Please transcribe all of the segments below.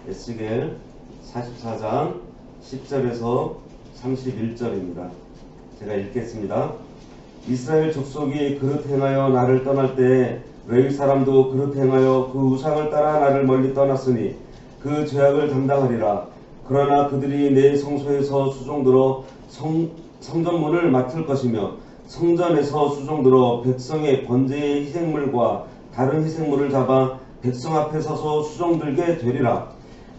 에스겔 44장 10절에서 31절입니다. 제가 읽겠습니다. 이스라엘 족속이 그릇 행하여 나를 떠날 때에 레위 사람도 그릇 행하여 그 우상을 따라 나를 멀리 떠났으니 그 죄악을 담당하리라. 그러나 그들이 내 성소에서 수종들어 성전문을 맡을 것이며 성전에서 수종들어 백성의 번제의 희생물과 다른 희생물을 잡아 백성 앞에 서서 수종들게 되리라.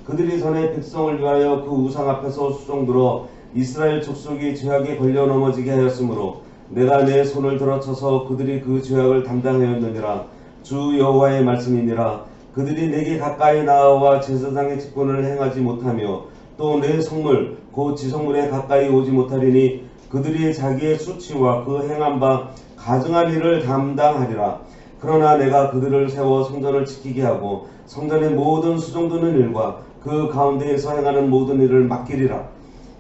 그들이 전에 백성을 위하여 그 우상 앞에서 수종들어 이스라엘 족속이 죄악에 걸려 넘어지게 하였으므로 내가 내 손을 들어쳐서 그들이 그 죄악을 담당하였느니라. 주 여호와의 말씀이니라. 그들이 내게 가까이 나아와 제사장의 직분을 행하지 못하며 또 내 성물 곧 지성물에 가까이 오지 못하리니 그들이 자기의 수치와 그 행한 바 가증한 일을 담당하리라. 그러나 내가 그들을 세워 성전을 지키게 하고 성전의 모든 수종드는 일과 그 가운데에서 행하는 모든 일을 맡기리라.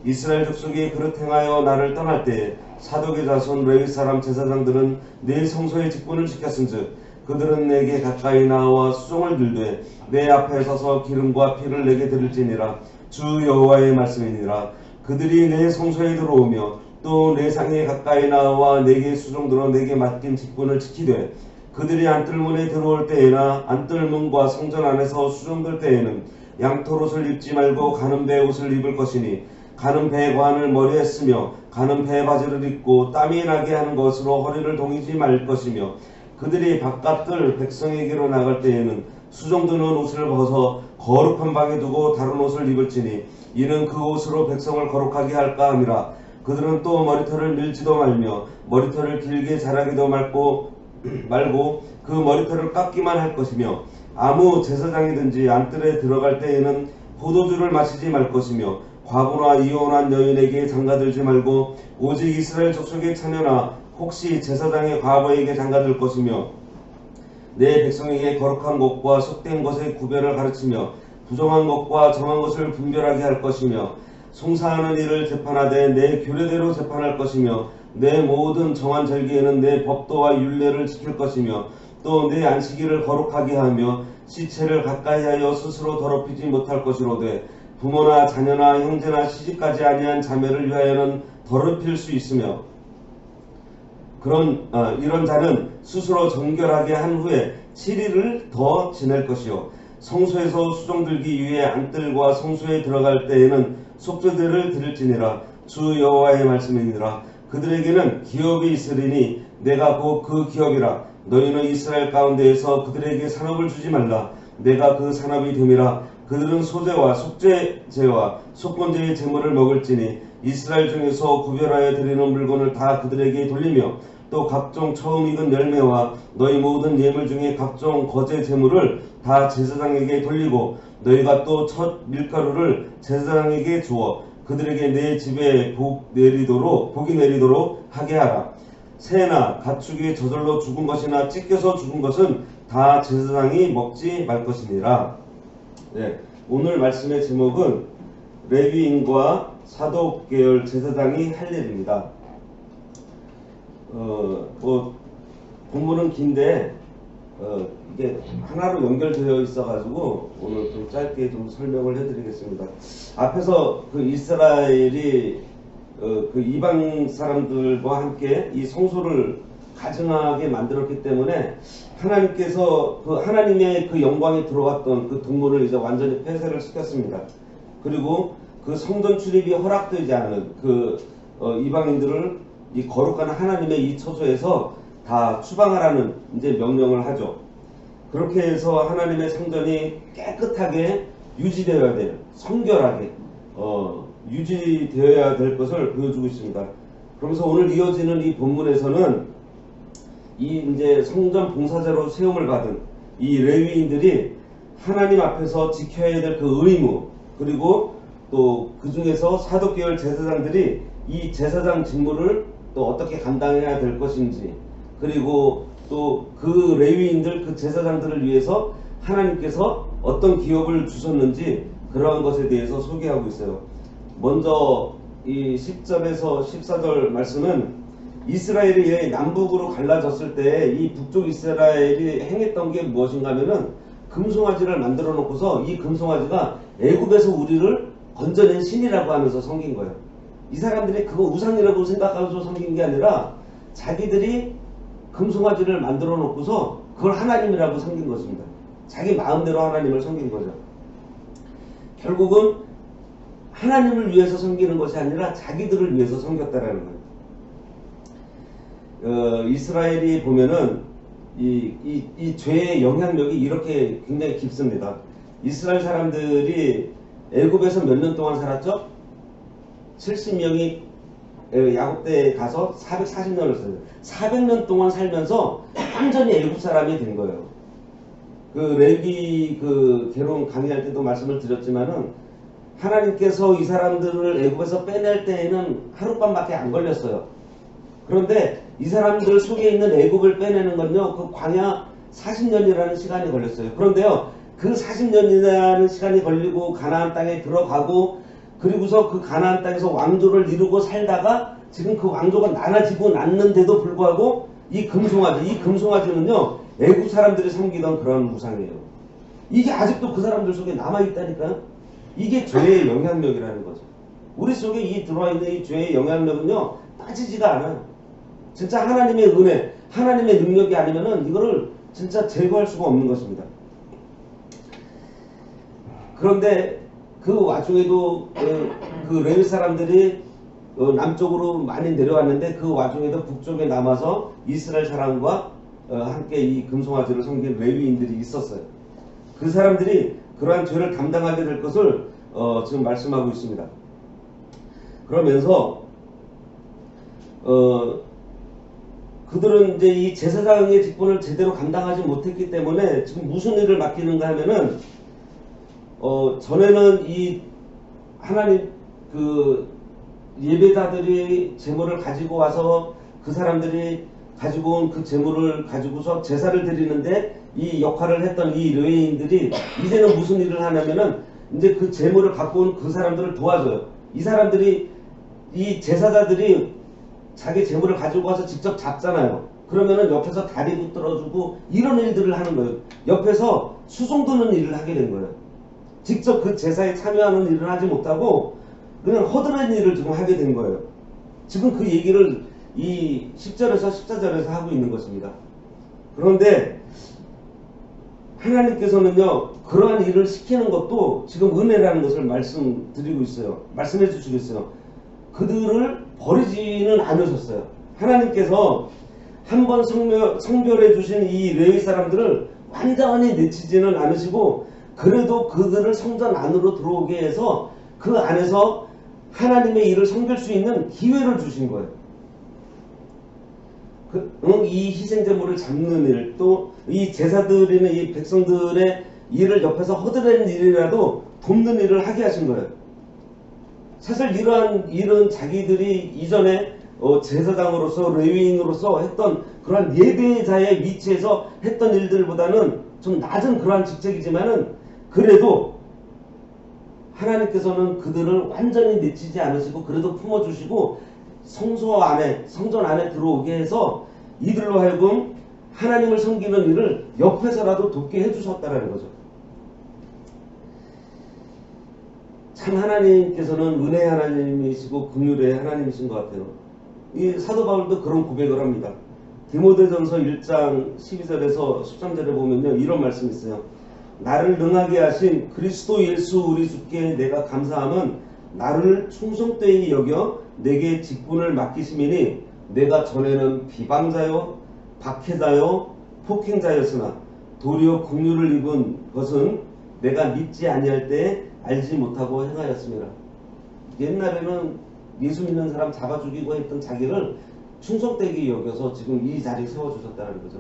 이스라엘 족속이 그릇 행하여 나를 떠날 때에 사독의 자손 레위 사람 제사장들은 내 성소의 직분을 지켰은즉 그들은 내게 가까이 나와 수종을 들되 내 앞에 서서 기름과 피를 내게 드릴지니라. 주 여호와의 말씀이니라. 그들이 내 성소에 들어오며 또 내 상에 가까이 나와 내게 수종들어 내게 맡긴 직분을 지키되 그들이 안뜰문에 들어올 때에나 안뜰문과 성전 안에서 수종들 때에는 양털옷을 입지 말고 가는 배 옷을 입을 것이니 가는 배관을 머리에 쓰며 가는 배바지를 입고 땀이 나게 하는 것으로 허리를 동이지 말 것이며 그들이 바깥들 백성에게로 나갈 때에는 수종드는 옷을 벗어 거룩한 방에 두고 다른 옷을 입을지니 이는 그 옷으로 백성을 거룩하게 할까 함이라. 그들은 또 머리털을 밀지도 말며 머리털을 길게 자라기도 말고 그 머리털을 깎기만 할 것이며 아무 제사장이든지 안뜰에 들어갈 때에는 포도주를 마시지 말 것이며 과부나 이혼한 여인에게 장가들지 말고 오직 이스라엘 족속의 처녀나 혹시 제사장의 과부에게 장가들 것이며 내 백성에게 거룩한 것과 속된 것의 구별을 가르치며 부정한 것과 정한 것을 분별하게 할 것이며 송사하는 일을 재판하되 내 규례대로 재판할 것이며 내 모든 정한 절기에는 내 법도와 율례를 지킬 것이며 또 내 안식일을 거룩하게 하며 시체를 가까이 하여 스스로 더럽히지 못할 것이로되 부모나 자녀나 형제나 시집가지 아니한 자매를 위하여는 더럽힐 수 있으며 이런 자는 스스로 정결하게 한 후에 7일을 더 지낼 것이요 성소에서 수종들기 위해 안뜰과 성소에 들어갈 때에는 속죄제를 드릴지니라. 주 여호와의 말씀이니라. 그들에게는 기업이 있으리니 내가 곧 그 기업이라. 너희는 이스라엘 가운데에서 그들에게 산업을 주지 말라. 내가 그 산업이 됨이라. 그들은 소제와 속죄제와 속건제의 제물을 먹을지니 이스라엘 중에서 구별하여 드리는 물건을 다 그들에게 돌리며 또 각종 처음 익은 열매와 너희 모든 예물 중에 각종 거제 제물을 다 제사장에게 돌리고 너희가 또 첫 밀가루를 제사장에게 주어 그들에게 내 집에 복이 내리도록 하게 하라. 새나 가축이 저절로 죽은 것이나 찢겨서 죽은 것은 다 제사장이 먹지 말 것이니라. 네, 오늘 말씀의 제목은 레위인과 사독 계열 제사장이 할 일입니다. 본문은 긴데 이게 하나로 연결되어 있어가지고 오늘 좀 짧게 좀 설명을 해드리겠습니다. 앞에서 그 이스라엘이 그 이방 사람들과 함께 이 성소를 가증하게 만들었기 때문에 하나님께서 그 하나님의 그 영광이 들어왔던 그 동물을 이제 완전히 폐쇄를 시켰습니다. 그리고 그 성전 출입이 허락되지 않은 그 이방인들을 이 거룩한 하나님의 이 처소에서 다 추방하라는 이제 명령을 하죠. 그렇게 해서 하나님의 성전이 깨끗하게 유지되어야 돼요. 성결하게 유지되어야 될 것을 보여주고 있습니다. 그러면서 오늘 이어지는 이 본문에서는 이 이제 성전 봉사자로 세움을 받은 이 레위인들이 하나님 앞에서 지켜야 될 그 의무, 그리고 또 그 중에서 사독계열 제사장들이 이 제사장 직무를 또 어떻게 감당해야 될 것인지, 그리고 또 그 레위인들, 그 제사장들을 위해서 하나님께서 어떤 기업을 주셨는지 그러한 것에 대해서 소개하고 있어요. 먼저 이 10절에서 14절 말씀은 이스라엘이 남북으로 갈라졌을 때 이 북쪽 이스라엘이 행했던 게 무엇인가 하면은 금송아지를 만들어 놓고서 이 금송아지가 애굽에서 우리를 건져낸 신이라고 하면서 섬긴 거예요. 이 사람들이 그거 우상이라고 생각하면서 섬긴 게 아니라 자기들이 금송아지를 만들어 놓고서 그걸 하나님이라고 섬긴 것입니다. 자기 마음대로 하나님을 섬긴 거죠. 결국은 하나님을 위해서 섬기는 것이 아니라 자기들을 위해서 섬겼다라는 거예요. 이스라엘이 보면은 이 죄의 영향력이 이렇게 굉장히 깊습니다. 이스라엘 사람들이 애굽에서 몇 년 동안 살았죠? 70명이 야곱대에 가서 440년을 살았어요. 400년 동안 살면서 완전히 애굽 사람이 된 거예요. 그 레위 그 계론 강의할 때도 말씀을 드렸지만은 하나님께서 이 사람들을 애굽에서 빼낼 때에는 하룻밤밖에 안 걸렸어요. 그런데 이 사람들 속에 있는 애굽을 빼내는 건요, 그 광야 40년이라는 시간이 걸렸어요. 그런데요, 그 40년이라는 시간이 걸리고 가나안 땅에 들어가고, 그리고서 그 가나안 땅에서 왕조를 이루고 살다가 지금 그 왕조가 나눠지고 났는데도 불구하고 이 금송아지는요, 애굽 사람들이 섬기던 그런 우상이에요. 이게 아직도 그 사람들 속에 남아있다니까요. 이게 죄의 영향력이라는 거죠. 우리 속에 이 들어와 있는 이 죄의 영향력은요, 빠지지가 않아요. 진짜 하나님의 은혜, 하나님의 능력이 아니면은 이거를 진짜 제거할 수가 없는 것입니다. 그런데 그 와중에도 그 레위 사람들이 남쪽으로 많이 내려왔는데 그 와중에도 북쪽에 남아서 이스라엘 사람과 함께 이 금송아지를 섬긴 레위인들이 있었어요. 그 사람들이 그러한 죄를 감당하게 될 것을 지금 말씀하고 있습니다. 그러면서 그들은 이제 이 제사장의 직분을 제대로 감당하지 못했기 때문에 지금 무슨 일을 맡기는가 하면은 전에는 이 하나님 그 예배자들이 제물을 가지고 와서 그 사람들이 가지고 온 그 제물을 가지고서 제사를 드리는데 이 역할을 했던 이 레위인들이 이제는 무슨 일을 하냐면은 이제 그 제물을 갖고 온 그 사람들을 도와줘요. 이 사람들이 이 제사자들이 자기 제물을 가지고 와서 직접 잡잖아요. 그러면은 옆에서 다리 붙들어주고 이런 일들을 하는 거예요. 옆에서 수송 드는 일을 하게 된 거예요. 직접 그 제사에 참여하는 일을 하지 못하고 그냥 허드렛 일을 지금 하게 된 거예요. 지금 그 얘기를 이 10절에서 14절에서 하고 있는 것입니다. 그런데 하나님께서는요, 그러한 일을 시키는 것도 지금 은혜라는 것을 말씀드리고 있어요. 말씀해 주시겠어요. 그들을 버리지는 않으셨어요. 하나님께서 한번 성별해 주신 이 레위 사람들을 완전히 내치지는 않으시고, 그래도 그들을 성전 안으로 들어오게 해서 그 안에서 하나님의 일을 섬길 수 있는 기회를 주신 거예요. 이 희생제물을 잡는 일, 또 이 제사드리는 이 백성들의 일을 옆에서 허드렛 일이라도 돕는 일을 하게 하신 거예요. 사실 이러한 일은 자기들이 이전에 제사장으로서 레위인으로서 했던 그러한 예배자의 위치에서 했던 일들보다는 좀 낮은 그러한 직책이지만은 그래도 하나님께서는 그들을 완전히 내치지 않으시고 그래도 품어주시고 성전 안에 들어오게 해서 이들로 하여금 하나님을 섬기는 일을 옆에서라도 돕게 해주셨다라는 거죠. 참 하나님께서는 은혜 하나님이시고 긍휼의 하나님이신 것 같아요. 이 사도 바울도 그런 고백을 합니다. 디모데전서 1장 12절에서 13절에 보면요, 이런 말씀이 있어요. 나를 능하게 하신 그리스도 예수 우리 주께 내가 감사함은 나를 충성되이 여겨 내게 직분을 맡기심이니 내가 전에는 비방자요 박해자요 폭행자였으나 도리어 긍휼을 입은 것은 내가 믿지 아니할 때 알지 못하고 행하였습니다. 옛날에는 예수 믿는 사람 잡아 죽이고 했던 자기를 충성되게 여겨서 지금 이 자리에 세워주셨다는 거죠.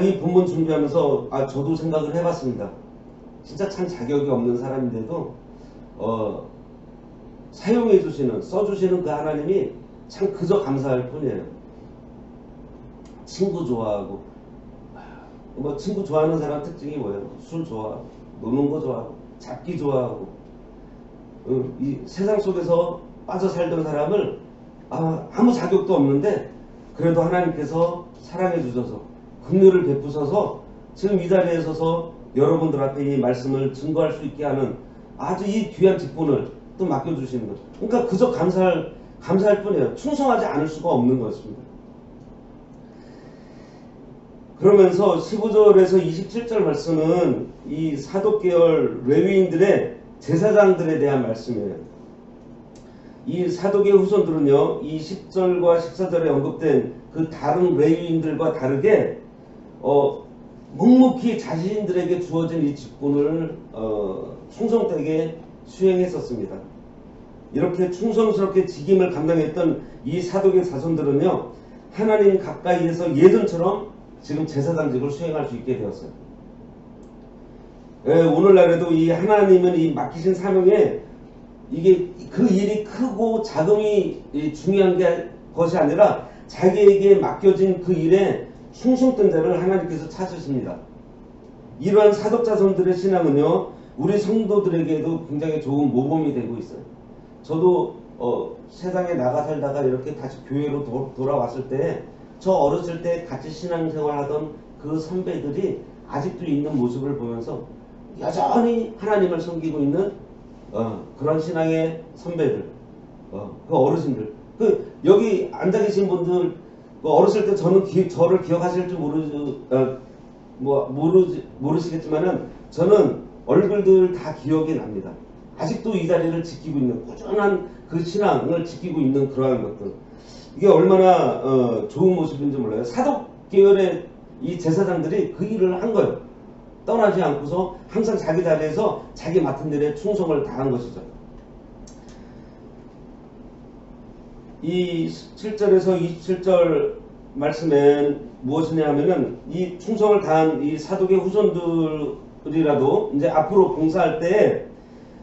이 본문 준비하면서 저도 생각을 해봤습니다. 진짜 참 자격이 없는 사람인데도 사용해주시는, 써주시는 그 하나님이 참 그저 감사할 뿐이에요. 친구 좋아하고, 친구 좋아하는 사람 특징이 뭐예요? 술 좋아하고, 노는 거 좋아하고, 잡기 좋아하고, 이 세상 속에서 빠져 살던 사람을 아무 자격도 없는데 그래도 하나님께서 사랑해 주셔서 긍휼을 베푸셔서 지금 이 자리에 서서 여러분들 앞에 이 말씀을 증거할 수 있게 하는 아주 이 귀한 직분을 또 맡겨주시는 것. 그러니까 그저 감사할 뿐이에요. 충성하지 않을 수가 없는 것입니다. 그러면서 15절에서 27절 말씀은 이 사독계열 레위인들의 제사장들에 대한 말씀이에요. 이 사독의 후손들은요, 이 10절과 14절에 언급된 그 다른 레위인들과 다르게 묵묵히 자신들에게 주어진 이 직분을 충성되게 수행했었습니다. 이렇게 충성스럽게 직임을 감당했던 이 사독의 자손들은요, 하나님 가까이에서 예전처럼 지금 제사장직을 수행할 수 있게 되었어요. 오늘날에도 이 하나님은 이 맡기신 사명에 이게 그 일이 크고 작음이 중요한 것이 아니라 자기에게 맡겨진 그 일에 충성된 자를 하나님께서 찾으십니다. 이러한 사독자손들의 신앙은요, 우리 성도들에게도 굉장히 좋은 모범이 되고 있어요. 저도 세상에 나가 살다가 이렇게 다시 교회로 돌아왔을 때 저 어렸을 때 같이 신앙생활하던 그 선배들이 아직도 있는 모습을 보면서 여전히 하나님을 섬기고 있는 그런 신앙의 선배들, 그 어르신들, 여기 앉아 계신 분들, 어렸을 때 저를 기억하실지 모르시겠지만은 저는 얼굴들 다 기억이 납니다. 아직도 이 자리를 지키고 있는 꾸준한 그 신앙을 지키고 있는 그러한 것들, 이게 얼마나 좋은 모습인지 몰라요. 사독 계열의 이 제사장들이 그 일을 한 거예요. 떠나지 않고서 항상 자기 자리에서 자기 맡은 일에 충성을 다한 것이죠. 이 7절에서 27절 말씀엔 무엇이냐 하면은 이 충성을 다한 이 사독의 후손들이라도 이제 앞으로 봉사할 때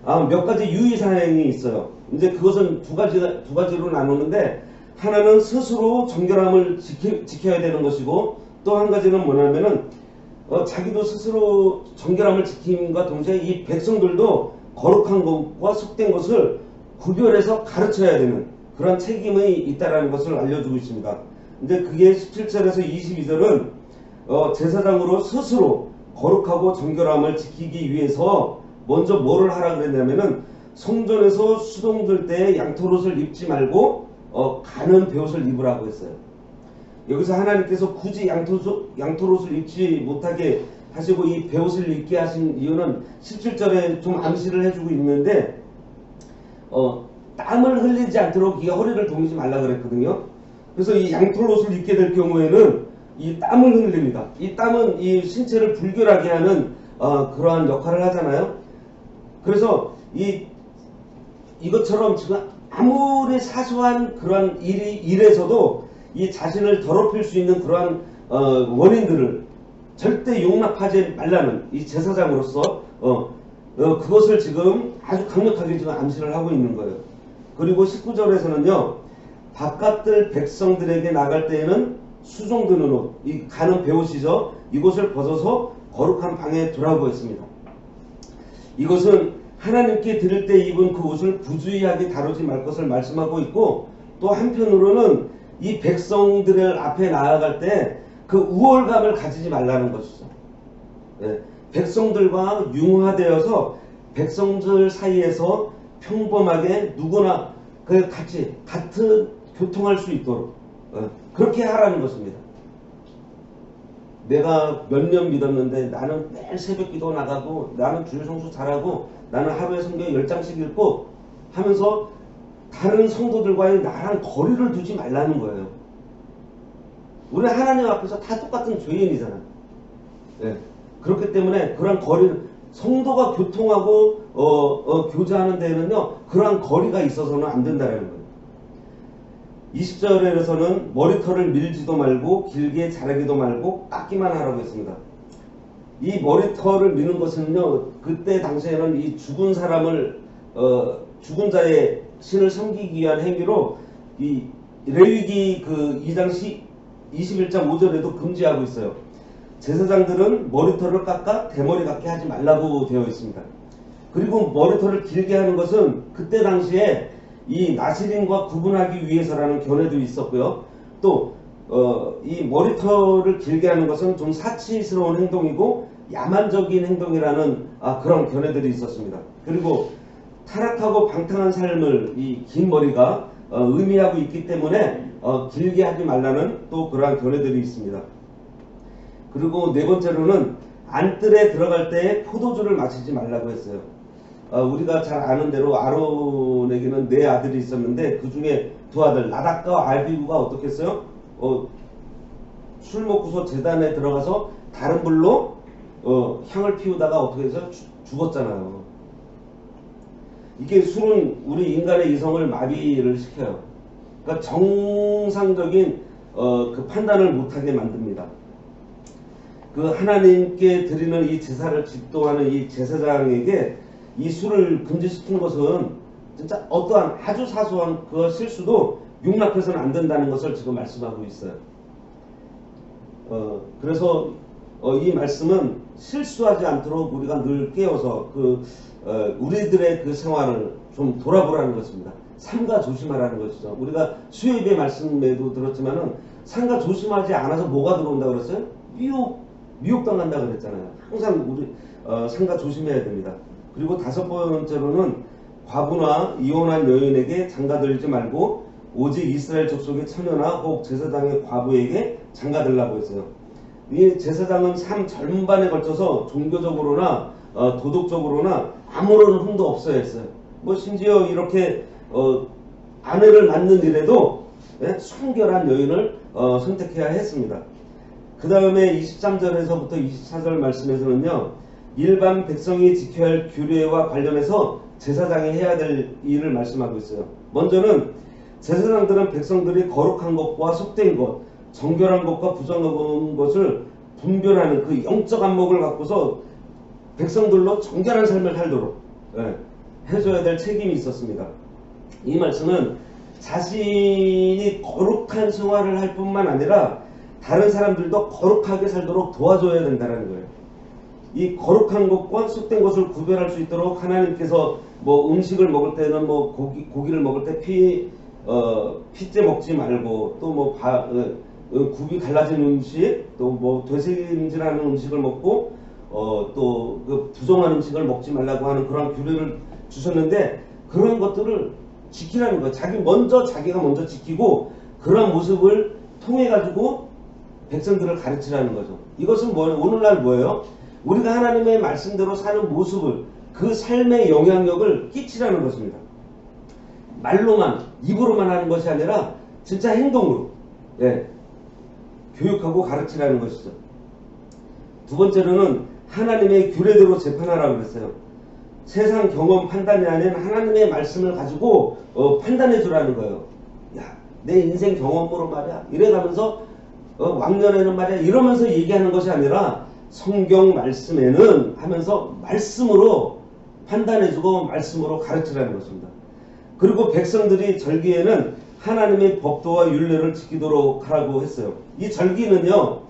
몇 가지 유의사항이 있어요. 이제 그것은 두 가지로 나누는데, 하나는 스스로 정결함을 지켜야 되는 것이고, 또 한 가지는 뭐냐면은 자기도 스스로 정결함을 지킴과 동시에 이 백성들도 거룩한 것과 속된 것을 구별해서 가르쳐야 되는 그런 책임이 있다라는 것을 알려주고 있습니다. 근데 그게 17절에서 22절은 제사장으로 스스로 거룩하고 정결함을 지키기 위해서 먼저 뭐를 하라 그랬냐면은 성전에서 수동들 때 양털옷을 입지 말고 가는 베옷을 입으라고 했어요. 여기서 하나님께서 굳이 양털옷을 입지 못하게 하시고 이 베옷을 입게 하신 이유는 17절에 좀 암시를 해주고 있는데, 땀을 흘리지 않도록 이 허리를 동이지 말라 그랬거든요. 그래서 이 양털옷을 입게 될 경우에는 이 땀을 흘립니다. 이 땀은 이 신체를 불결하게 하는 그러한 역할을 하잖아요. 그래서 이것처럼 지금 아무리 사소한 그러한 일에서도 이 자신을 더럽힐 수 있는 그러한 원인들을 절대 용납하지 말라는 이 제사장으로서 그것을 지금 아주 강력하게 지금 암시를 하고 있는 거예요. 그리고 19절에서는요, 바깥들 백성들에게 나갈 때에는 수종드는 옷, 이 가는 베옷이죠. 이것을 벗어서 거룩한 방에 두라고 했습니다. 이것은 하나님께 드릴 때 입은 그 옷을 부주의하게 다루지 말 것을 말씀하고 있고, 또 한편으로는 이 백성들을 앞에 나아갈 때 그 우월감을 가지지 말라는 것이죠. 백성들과 융화되어서 백성들 사이에서 평범하게 누구나 같은 교통할 수 있도록 그렇게 하라는 것입니다. 내가 몇 년 믿었는데 나는 매일 새벽기도 나가고 나는 주일 성수 잘하고 나는 하루에 성경 10장씩 읽고 하면서 다른 성도들과의 나랑 거리를 두지 말라는 거예요. 우리 하나님 앞에서 다 똑같은 죄인이잖아. 그렇기 때문에 그런 거리를, 성도가 교통하고 교제하는 데는요, 그러한 거리가 있어서는 안 된다는 거예요. 20절에서는 머리털을 밀지도 말고 길게 자르기도 말고 깎기만 하라고 했습니다. 이 머리털을 미는 것은요, 그때 당시에는 이 죽은 사람을 죽은 자의 신을 섬기기 위한 행위로 이 레위기 그 2장 21장 5절에도 금지하고 있어요. 제사장들은 머리털을 깎아 대머리 같게 하지 말라고 되어 있습니다. 그리고 머리털을 길게 하는 것은 그때 당시에 이 나시린과 구분하기 위해서라는 견해도 있었고요. 또 이 머리털을 길게 하는 것은 좀 사치스러운 행동이고 야만적인 행동이라는 그런 견해들이 있었습니다. 그리고 타락하고 방탕한 삶을 이 긴 머리가 의미하고 있기 때문에 길게 하지 말라는 또 그러한 견해들이 있습니다. 그리고 네 번째로는 안뜰에 들어갈 때 포도주를 마시지 말라고 했어요. 우리가 잘 아는 대로 아론에게는 네 아들이 있었는데 그 중에 두 아들 나답과 아비후가 어떻게 했어요? 술 먹고서 제단에 들어가서 다른 불로 향을 피우다가 어떻게 해서 죽었잖아요. 이게 술은 우리 인간의 이성을 마비를 시켜요. 그러니까 정상적인 그 판단을 못하게 만듭니다. 그 하나님께 드리는 이 제사를 집도하는 이 제사장에게 이 술을 금지시킨 것은 진짜 어떠한 아주 사소한 그 실수도 용납해서는 안 된다는 것을 지금 말씀하고 있어요. 그래서 이 말씀은 실수하지 않도록 우리가 늘 깨어서 우리들의 그 생활을 좀 돌아보라는 것입니다. 삼가 조심하라는 것이죠. 우리가 수요예배 말씀에도 들었지만은 삼가 조심하지 않아서 뭐가 들어온다고 그랬어요? 미혹당한다 그랬잖아요. 항상 우리 삼가 조심해야 됩니다. 그리고 다섯 번째로는 과부나 이혼한 여인에게 장가들지 말고 오직 이스라엘 족속의 처녀나 혹 제사장의 과부에게 장가들라고 했어요. 이 제사장은 삶 전반에 걸쳐서 종교적으로나 도덕적으로나 아무런 흠도 없어야 했어요. 뭐 심지어 이렇게 아내를 낳는 일에도 순결한 여인을 선택해야 했습니다. 그 다음에 23절에서부터 24절 말씀에서는요, 일반 백성이 지켜야 할 규례와 관련해서 제사장이 해야 될 일을 말씀하고 있어요. 먼저는 제사장들은 백성들이 거룩한 것과 속된 것, 정결한 것과 부정한 것을 분별하는 그 영적 안목을 갖고서 백성들로 정결한 삶을 살도록 해줘야 될 책임이 있었습니다. 이 말씀은 자신이 거룩한 생활을 할 뿐만 아니라 다른 사람들도 거룩하게 살도록 도와줘야 된다는 거예요. 이 거룩한 것과 속된 것을 구별할 수 있도록 하나님께서 뭐 음식을 먹을 때는 뭐 고기를 먹을 때 피째 먹지 말고 또 뭐 굽이 갈라진 음식 또 뭐 되새김질하는 음식을 먹고 또 그 부정한 음식을 먹지 말라고 하는 그런 규례를 주셨는데 그런 것들을 지키라는 거예요. 자기가 먼저 지키고 그런 모습을 통해 가지고 백성들을 가르치라는 거죠. 이것은 뭐예요? 오늘날 뭐예요? 우리가 하나님의 말씀대로 사는 모습을 그 삶의 영향력을 끼치라는 것입니다. 말로만 입으로만 하는 것이 아니라 진짜 행동으로 교육하고 가르치라는 것이죠. 두 번째로는 하나님의 규례대로 재판하라고 그랬어요. 세상 경험 판단이 아닌 하나님의 말씀을 가지고 판단해 주라는 거예요. 야, 내 인생 경험으로 말이야 이래가면서 왕년에는 말이야 이러면서 얘기하는 것이 아니라 성경 말씀에는 하면서 말씀으로 판단해주고 말씀으로 가르치라는 것입니다. 그리고 백성들이 절기에는 하나님의 법도와 율례를 지키도록 하라고 했어요. 이 절기는요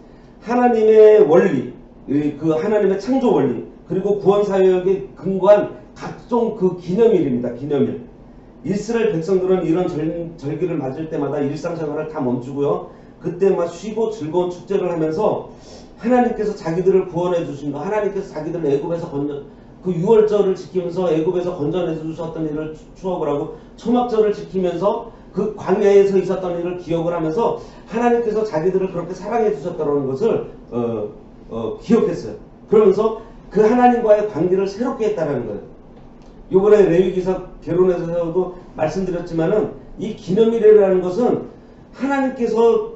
하나님의 원리, 그 하나님의 창조 원리 그리고 구원사역에 근거한 각종 그 기념일입니다. 기념일. 이스라엘 백성들은 이런 절기를 맞을 때마다 일상생활을 다 멈추고요. 그때 막 쉬고 즐거운 축제를 하면서 하나님께서 자기들을 구원해 주신 거, 하나님께서 자기들을 애굽에서 그 유월절을 지키면서 애굽에서 건져내 주셨던 일을 추억을 하고 초막절을 지키면서 그 광야에서 있었던 일을 기억을 하면서 하나님께서 자기들을 그렇게 사랑해 주셨다는 것을 기억했어요. 그러면서 그 하나님과의 관계를 새롭게 했다는 거예요. 이번에 레위기서 결혼에서도 말씀드렸지만은 이 기념일이라는 것은 하나님께서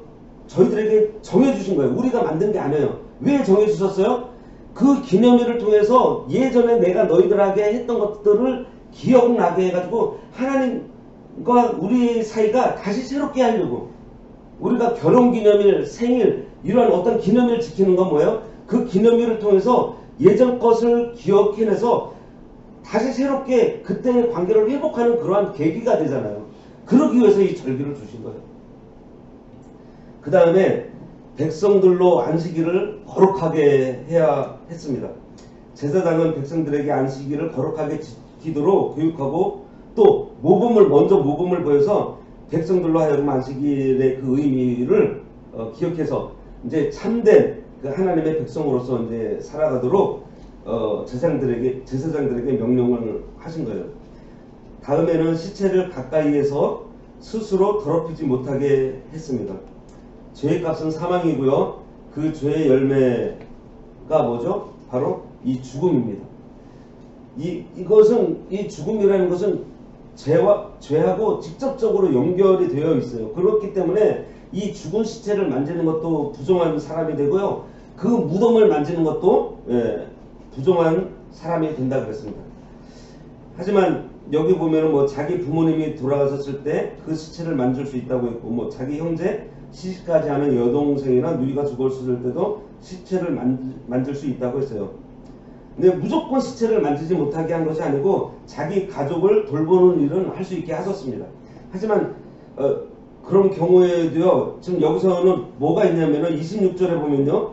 저희들에게 정해주신 거예요. 우리가 만든 게 아니에요. 왜 정해주셨어요? 그 기념일을 통해서 예전에 내가 너희들에게 했던 것들을 기억나게 해가지고 하나님과 우리 사이가 다시 새롭게 하려고. 우리가 결혼기념일, 생일 이런 어떤 기념일을 지키는 건 뭐예요? 그 기념일을 통해서 예전 것을 기억해내서 다시 새롭게 그때의 관계를 회복하는 그러한 계기가 되잖아요. 그러기 위해서 이 절기를 주신 거예요. 그 다음에 백성들로 안식일을 거룩하게 해야 했습니다. 제사장은 백성들에게 안식일을 거룩하게 지키도록 교육하고 또 먼저 모범을 보여서 백성들로 하여금 안식일의 그 의미를 기억해서 이제 참된 그 하나님의 백성으로서 이제 살아가도록 제사장들에게 명령을 하신 거예요. 다음에는 시체를 가까이에서 스스로 더럽히지 못하게 했습니다. 죄의 값은 사망이고요. 그 죄의 열매가 뭐죠? 바로 이 죽음입니다. 이 죽음이라는 것은 죄하고 직접적으로 연결이 되어 있어요. 그렇기 때문에 이 죽은 시체를 만지는 것도 부정한 사람이 되고요. 그 무덤을 만지는 것도 부정한 사람이 된다 그랬습니다. 하지만 여기 보면은 뭐 자기 부모님이 돌아가셨을 때 그 시체를 만질 수 있다고 했고, 뭐 자기 형제, 시집가지 않은 여동생이나 누이가 죽었을 때도 시체를 만질 수 있다고 했어요. 근데 무조건 시체를 만지지 못하게 한 것이 아니고 자기 가족을 돌보는 일은 할 수 있게 하셨습니다. 하지만 그런 경우에도요, 지금 여기서는 뭐가 있냐면은 26절에 보면요,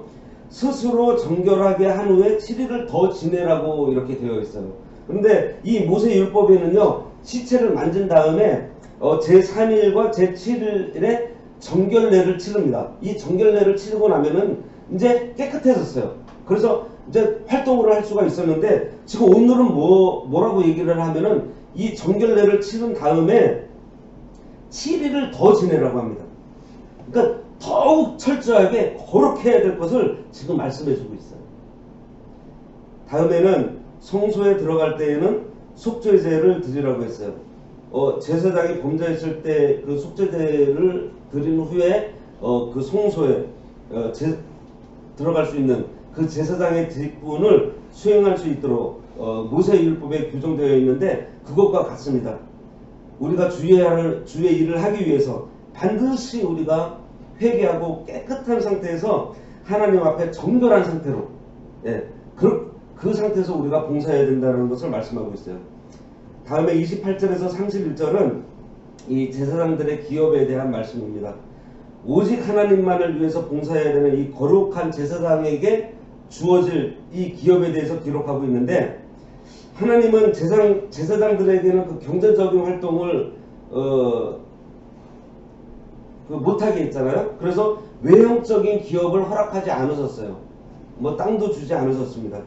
스스로 정결하게 한 후에 7일을 더 지내라고 이렇게 되어 있어요. 그런데 이 모세율법에는요, 시체를 만진 다음에 제3일과 제7일에 정결례를 치릅니다. 이 정결례를 치르고 나면은 이제 깨끗해졌어요. 그래서 이제 활동을 할 수가 있었는데, 지금 오늘은 뭐라고 얘기를 하면은 이 정결례를 치른 다음에 7일을 더 지내라고 합니다. 그러니까 더욱 철저하게 거룩해야 될 것을 지금 말씀해 주고 있어요. 다음에는 성소에 들어갈 때에는 속죄제를 드리라고 했어요. 제사장이 범죄했을 때 그 속죄제를 드린 후에 그 성소에 들어갈 수 있는 그 제사장의 직분을 수행할 수 있도록 모세율법에 규정되어 있는데, 그것과 같습니다. 우리가 주의 일을 하기 위해서 반드시 우리가 회개하고 깨끗한 상태에서 하나님 앞에 정결한 상태로, 그 상태에서 우리가 봉사해야 된다는 것을 말씀하고 있어요. 다음에 28절에서 31절은 이 제사장들의 기업에 대한 말씀입니다. 오직 하나님만을 위해서 봉사해야 되는 이 거룩한 제사장에게 주어질 이 기업에 대해서 기록하고 있는데, 하나님은 제사장들에게는 그 경제적인 활동을 못하게 했잖아요. 그래서 외형적인 기업을 허락하지 않으셨어요. 뭐 땅도 주지 않으셨습니다.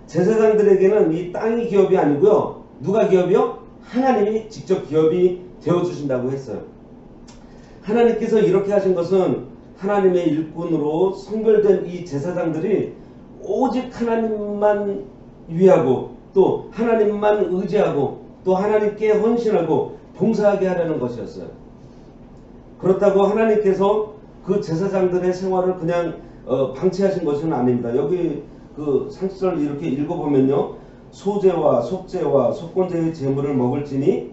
제사장들에게는 이 땅이 기업이 아니고요. 누가 기업이요? 하나님이 직접 기업이 되어주신다고 했어요. 하나님께서 이렇게 하신 것은 하나님의 일꾼으로 선별된 이 제사장들이 오직 하나님만 위하고 또 하나님만 의지하고 또 하나님께 헌신하고 봉사하게 하려는 것이었어요. 그렇다고 하나님께서 그 제사장들의 생활을 그냥 방치하신 것은 아닙니다. 여기 그 30절 이렇게 읽어보면요, 소제와 속제와 속건제의 제물을 먹을지니,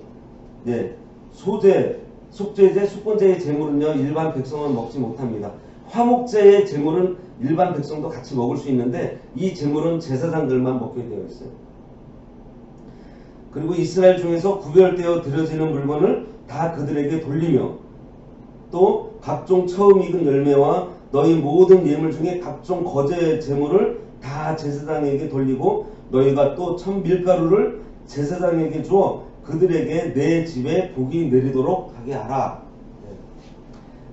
속죄제, 속건제의 제물은요, 일반 백성은 먹지 못합니다. 화목제의 제물은 일반 백성도 같이 먹을 수 있는데, 이 제물은 제사장들만 먹게 되어 있어요. 그리고 이스라엘 중에서 구별되어 드려지는 물건을 다 그들에게 돌리며, 또 각종 처음 익은 열매와 너희 모든 예물 중에 각종 거제 제물을 다 제사장에게 돌리고, 너희가 또 천 밀가루를 제사장에게 주어 그들에게 내 집에 복이 내리도록 하게 하라.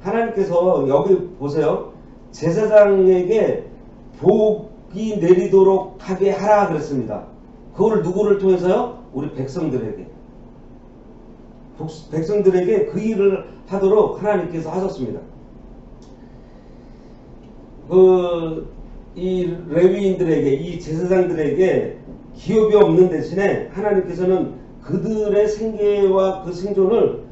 하나님께서 여기 보세요. 제사장에게 복이 내리도록 하게 하라 그랬습니다. 그걸 누구를 통해서요? 우리 백성들에게. 백성들에게 그 일을 하도록 하나님께서 하셨습니다. 이 레위인들에게, 이 제사장들에게 기업이 없는 대신에 하나님께서는 그들의 생계와 그 생존을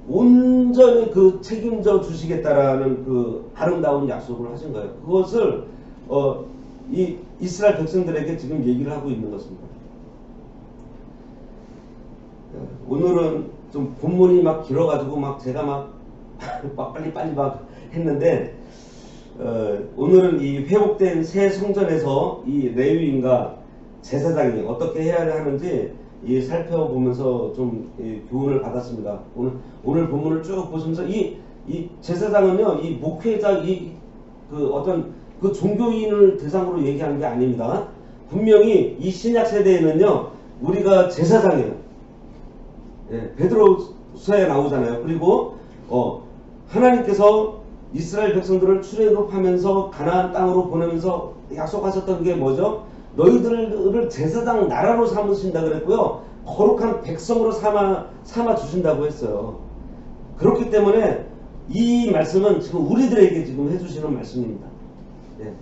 온전히 책임져 주시겠다라는 그 아름다운 약속을 하신 거예요. 그것을 이 이스라엘 백성들에게 지금 얘기를 하고 있는 것입니다. 오늘은 좀 본문이 막 길어가지고 제가 빨리 했는데, 오늘은 이 회복된 새 성전에서 이 레위인과 제사장이 어떻게 해야 하는지 살펴보면서 좀 교훈을 받았습니다. 오늘 본문을 쭉 보시면서 이 제사장은요, 이 목회자, 어떤 그 종교인을 대상으로 얘기하는 게 아닙니다. 분명히 이 신약 세대에는요, 우리가 제사장이에요. 베드로서에 나오잖아요. 그리고 하나님께서 이스라엘 백성들을 출애굽하면서 가나안 땅으로 보내면서 약속하셨던 게 뭐죠? 너희들을 제사장 나라로 삼으신다 그랬고요. 거룩한 백성으로 삼아 주신다고 했어요. 그렇기 때문에 이 말씀은 지금 우리들에게 지금 해주시는 말씀입니다. 예.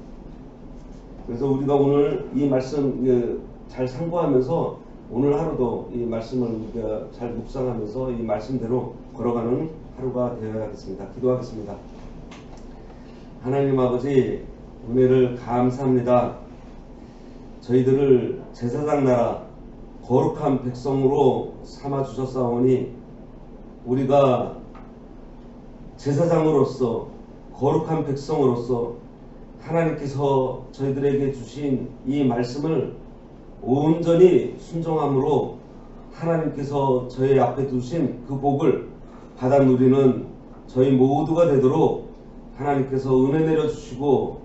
그래서 우리가 오늘 이 말씀 잘 상고하면서 오늘 하루도 이 말씀을 우리가 잘 묵상하면서 이 말씀대로 걸어가는 하루가 되어야겠습니다. 기도하겠습니다. 하나님 아버지, 은혜를 감사합니다. 저희들을 제사장 나라 거룩한 백성으로 삼아 주셨사오니 우리가 제사장으로서 거룩한 백성으로서 하나님께서 저희들에게 주신 이 말씀을 온전히 순종함으로 하나님께서 저희 앞에 두신 그 복을 받아 누리는 저희 모두가 되도록 하나님께서 은혜 내려주시고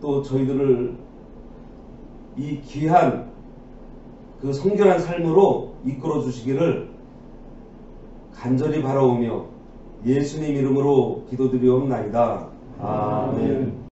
또 저희들을 이 귀한 그 성결한 삶으로 이끌어 주시기를 간절히 바라오며 예수님 이름으로 기도드리옵나이다. 아멘.